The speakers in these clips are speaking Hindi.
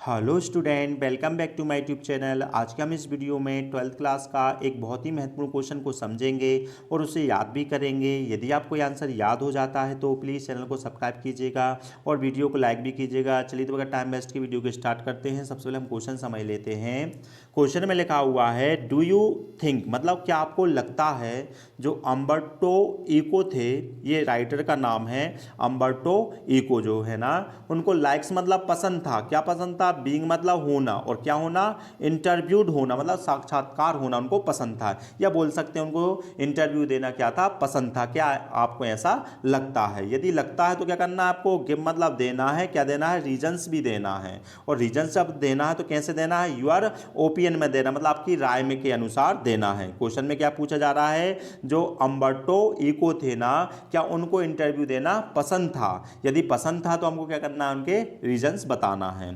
Hello student, welcome back to my YouTube channel. आज के हम इस वीडियो में 12th क्लास का एक बहुत ही महत्वपूर्ण क्वेश्चन को समझेंगे और उसे याद भी करेंगे। यदि आपको ये आंसर याद हो जाता है तो प्लीज़ चैनल को सब्सक्राइब कीजिएगा और वीडियो को लाइक भी कीजिएगा। चलिए तो बगैर टाइम वेस्ट की वीडियो को स्टार्ट करते हैं। सबसे पहले हम क्वेश्चन समझ लेते हैं। क्वेश्चन में लिखा हुआ है, डू यू थिंक, मतलब क्या आपको लगता है जो अम्बर्टो इको थे, ये राइटर का नाम है अम्बर्टो इको जो है ना, उनको लाइक्स मतलब पसंद था। क्या पसंद था? बीइंग मतलब होना, और क्या होना? इंटरव्यूड होना, मतलब साक्षात्कार होना उनको पसंद था। या बोल सकते हैं उनको इंटरव्यू देना क्या था? पसंद था। क्या आपको ऐसा लगता है? यदि लगता है तो क्या करना है आपको? गिव मतलब देना है। क्या देना है? रीजंस भी देना है। और रीजंस जब देना है तो कैसे देना है? यूर ओपिनियन में देना, मतलब आपकी राय में के अनुसार देना है। क्वेश्चन में क्या पूछा जा रहा है? जो अम्बर्टो इको थे ना, क्या उनको इंटरव्यू देना पसंद था? यदि पसंद था तो हमको क्या करना है? उनके रीजंस बताना है।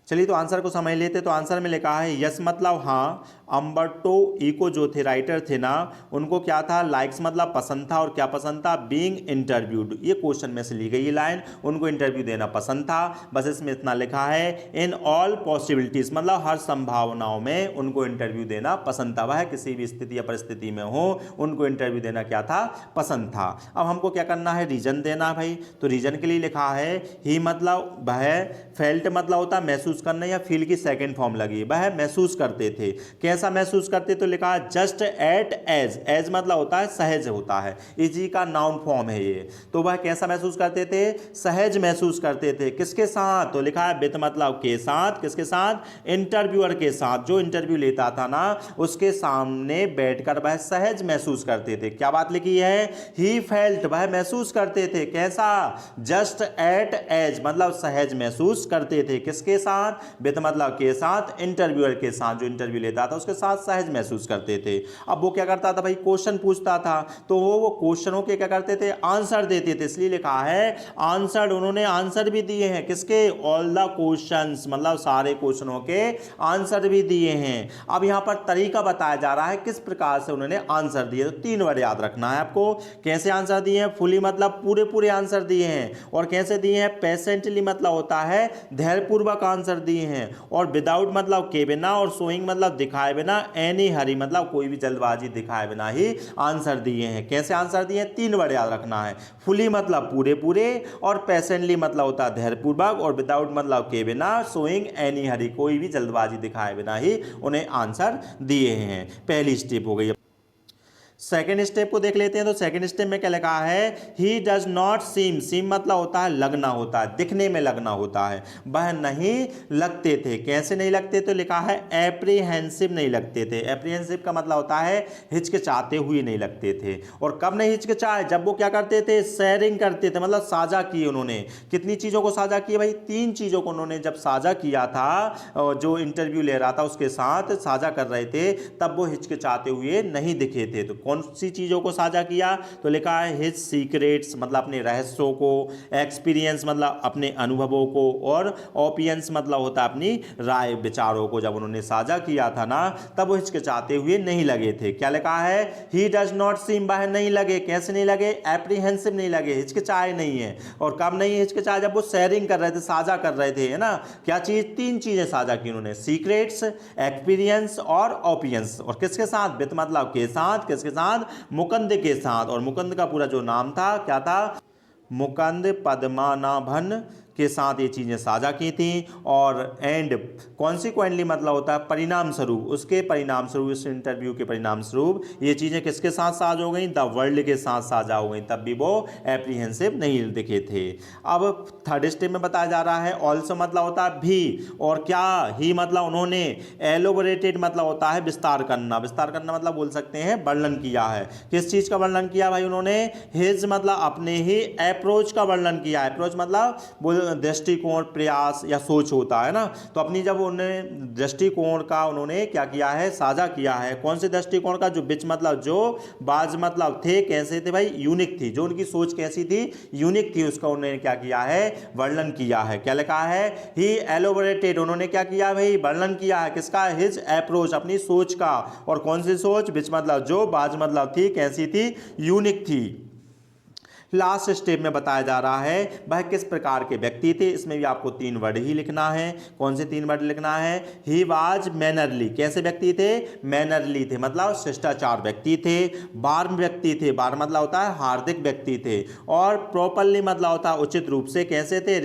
चलिए तो आंसर को समझ लेते। तो आंसर में लिखा है यस मतलब हाँ, अम्बर्टो इको जो थे राइटर थे ना, उनको क्या था? लाइक्स मतलब पसंद था। और क्या पसंद था? Being interviewed. ये क्वेश्चन में से ली गई ये लाइन, उनको इंटरव्यू देना पसंद था। बस इसमें इतना लिखा है, इन ऑल पॉसिबिलिटीज, मतलब हर संभावनाओं में उनको इंटरव्यू देना पसंद था। वह किसी भी स्थिति या परिस्थिति में हो, उनको इंटरव्यू देना क्या था? पसंद था। अब हमको क्या करना है? रीजन देना है भाई। तो रीजन के लिए लिखा है ही मतलब वह, फेल्ट मतलब होता है महसूस करना या फील की सेकंड फॉर्म लगी, वह महसूस करते थे। कैसा महसूस करते? तो लिखा है जस्ट एट एज। एज मतलब होता है सहज होता है, इसी का नाउन फॉर्म है ये। तो वह कैसा महसूस करते थे? सहज महसूस करते थे। किसके साथ? तो लिखा है विद मतलब के साथ। किसके साथ? इंटरव्यूअर के साथ। जो इंटरव्यू लेता था ना, उसके सामने बैठकर वह सहज महसूस करते थे। क्या बात लिखी है? ही फेल्ट, वह महसूस करते थे। कैसा? जस्ट एट एज, मतलब सहज महसूस करते थे। किसके साथ? विद मतलब के साथ, इंटरव्यूअर के साथ। जो इंटरव्यू लेता था उसके साथ सहज महसूस करते थे। अब वो क्या करता था भाई? क्वेश्चन पूछता था तो वो क्वेश्चनों के क्या करते थे? आंसर देते थे। इसलिए लिखा है आंसर, उन्होंने आंसर भी दिए हैं। किसके? ऑल द क्वेश्चंस, मतलब सारे क्वेश्चनों के आंसर भी दिए हैं। अब यहां पर तरीका बताया जा रहा है किस प्रकार से उन्होंने आंसर दिए। तो 3 वर्ड याद रखना है आपको। कैसे आंसर दिए हैं? फुली मतलब पूरे पूरे आंसर दिए हैं। और कैसे दिए हैं? पेशेंटली मतलब होता है धैर्यपूर्वक आंसर दिए हैं। और विदाउट मतलब के बिना, और शोइंग मतलब दिखाए बिना, एनी हरी मतलब कोई भी जल्दबाजी दिखाए बिना ही आंसर दिए हैं। कैसे आंसर दिए हैं? 3 वर्ड याद रखना है। फुली मतलब पूरे पूरे, और पेशेंटली मतलब होता है धैर्यपूर्वक, और विदाउट मतलब के बिना, शोइंग एनी हरी कोई भी जल्दबाजी दिखाए बिना ही उन्हें आंसर दिए हैं। पहली स्टेप हो गई। सेकेंड स्टेप को देख लेते हैं। तो सेकेंड स्टेप में क्या लिखा है? He does not seem. सीम मतलब होता है लगना होता है, दिखने में लगना होता है। वह नहीं लगते थे। कैसे नहीं लगते? तो लिखा है एप्रीहेंसिव नहीं लगते थे। एप्रीहेंसिव का मतलब होता है हिचकिचाते हुए नहीं लगते थे। और कब नहीं हिचकिचाए? जब वो क्या करते थे? शेयरिंग करते थे, मतलब साझा किए उन्होंने। कितनी चीज़ों को साझा किए भाई? 3 चीज़ों को उन्होंने जब साझा किया था, जो इंटरव्यू ले रहा था उसके साथ साझा कर रहे थे, तब वो हिचकिचाते हुए नहीं दिखे थे। तो कौन सी चीज़ों को साझा किया? तो लिखा है हिज सीक्रेट्स, मतलब अपने रहस्यों को, एक्सपीरियंस मतलब अपने अनुभवों को, और ओपिनियंस मतलब होता है अपनी राय विचारों को। जब उन्होंने साझा किया था ना, तब वो हिचकिचाते हुए नहीं लगे थे। क्या लिखा है? ही डज नॉट सीम, वह नहीं लगे। कैसे नहीं लगे? एप्रीहेंसिव नहीं लगे, हिचकिचाए नहीं है। और कब नहीं हिचकिचाए? जब वो शेयरिंग कर रहे थे, साझा कर रहे थे, है ना। क्या चीज? 3 चीजें साझा की उन्होंने, सीक्रेट्स, एक्सपीरियंस और ओपिनियंस। और किसके साथ? विद मतलब के साथ। किसके साथ? मुकुंद के साथ। और मुकुंद का पूरा जो नाम था क्या था? मुकुंद पद्मनाभन के साथ ये चीज़ें साझा की थी। और एंड कॉन्सिक्वेंटली मतलब होता है परिणाम स्वरूप, उसके परिणाम स्वरूप, इस इंटरव्यू के परिणाम स्वरूप ये चीज़ें किसके साथ साझा हो गई? द वर्ल्ड के साथ साझा हो गई। तब भी वो एप्रीहेंसिव नहीं दिखे थे। अब थर्ड स्टेप में बताया जा रहा है ऑल्सो मतलब होता है भी। और क्या? ही मतलब उन्होंने, एलोबोरेटेड मतलब होता है विस्तार करना। विस्तार करना मतलब बोल सकते हैं वर्णन किया है। किस चीज़ का वर्णन किया भाई उन्होंने? हिज मतलब अपने ही अप्रोच का वर्णन किया है। अप्रोच मतलब दृष्टिकोण, प्रयास या सोच होता है ना। तो अपनी जब उन्हें दृष्टिकोण का उन्होंने क्या किया है? साझा किया है। कौन से दृष्टिकोण का? जो बिच मतलब जो, बाज मतलब थे। कैसे थे भाई? यूनिक थी। जो उनकी सोच कैसी थी? यूनिक थी। उसका उन्होंने क्या किया है? वर्णन किया है। क्या लिखा है? ही एलोबोरेटेड, उन्होंने क्या किया भाई? वर्णन किया है। किसका? हिज अप्रोच, अपनी सोच का। और कौन सी सोच? बिच मतलब जो, बाज मतलब थी। कैसी थी? यूनिक थी। लास्ट स्टेप में बताया जा रहा है वह किस प्रकार के व्यक्ति थे। इसमें भी आपको 3 वर्ड ही लिखना है। कौन से 3 वर्ड लिखना है? ही वाज मैनरली, कैसे व्यक्ति थे? मैनरली थे, मतलब शिष्टाचार व्यक्ति थे। वार्म व्यक्ति थे, वार्म मतलब होता है हार्दिक व्यक्ति थे। और प्रॉपरली मतलब होता है उचित रूप से। कैसे थे?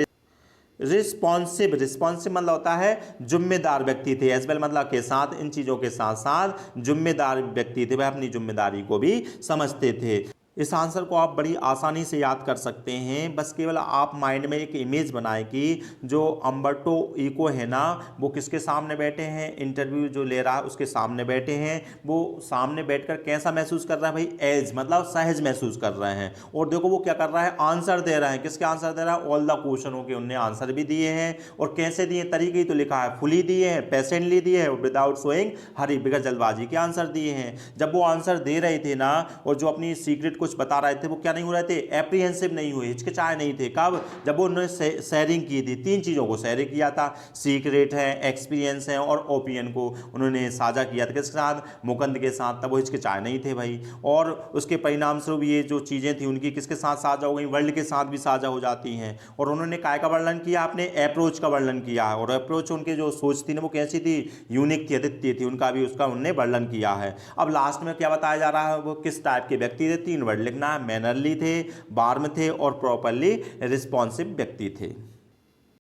रिस्पॉन्सिव, रिस्पॉन्सिव मतलब होता है जिम्मेदार व्यक्ति थे। एज वेल मतलब के साथ, इन चीज़ों के साथ साथ जिम्मेदार व्यक्ति थे, वह अपनी जिम्मेदारी को भी समझते थे। इस आंसर को आप बड़ी आसानी से याद कर सकते हैं। बस केवल आप माइंड में एक इमेज बनाएं कि जो अम्बर्टो इको है ना, वो किसके सामने बैठे हैं? इंटरव्यू जो ले रहा है उसके सामने बैठे हैं। वो सामने बैठकर कैसा महसूस कर रहा है भाई? एज मतलब सहज महसूस कर रहे हैं। और देखो वो क्या कर रहा है? आंसर दे रहा है। किसके आंसर दे रहा है? ऑल द क्वेश्चनों के उनने आंसर भी दिए हैं। और कैसे दिए? तरीके तो लिखा है, फुली दिए हैं, पेशेंटली दिए हैं और विदाउट शोइंग हरी, बिगड़ जल्दबाजी के आंसर दिए हैं। जब वो आंसर दे रहे थे ना, और जो अपनी सीक्रेट कुछ बता रहे थे, वो क्या नहीं हो रहे थे? एप्रीहेंसिव नहीं हुए, हिचकिचाए नहीं थे। कब? जब वो उन्होंने शेयरिंग की थी, 3 चीज़ों को शेयर किया था, सीक्रेट है, एक्सपीरियंस है और ओपिनियन को उन्होंने साझा किया था। किसके साथ? मुकुंद के साथ। तब वो हिचकिचाए नहीं थे भाई। और उसके परिणाम स्वरूप ये जो चीज़ें थी उनकी किसके साथ साझा हो गई? वर्ल्ड के साथ भी साझा हो जाती हैं। और उन्होंने काय का वर्णन किया? आपने अप्रोच का वर्णन किया है। और अप्रोच उनके जो सोच थी ना, वो कैसी थी? यूनिक थी, अद्वितीय थी। उनका भी उसका उन्होंने वर्णन किया है। अब लास्ट में क्या बताया जा रहा है? वो किस टाइप के व्यक्ति थे? 3 वर्ड लिखना है। मैनरली थे, वार्म थे और प्रॉपरली रिस्पॉन्सिव व्यक्ति थे।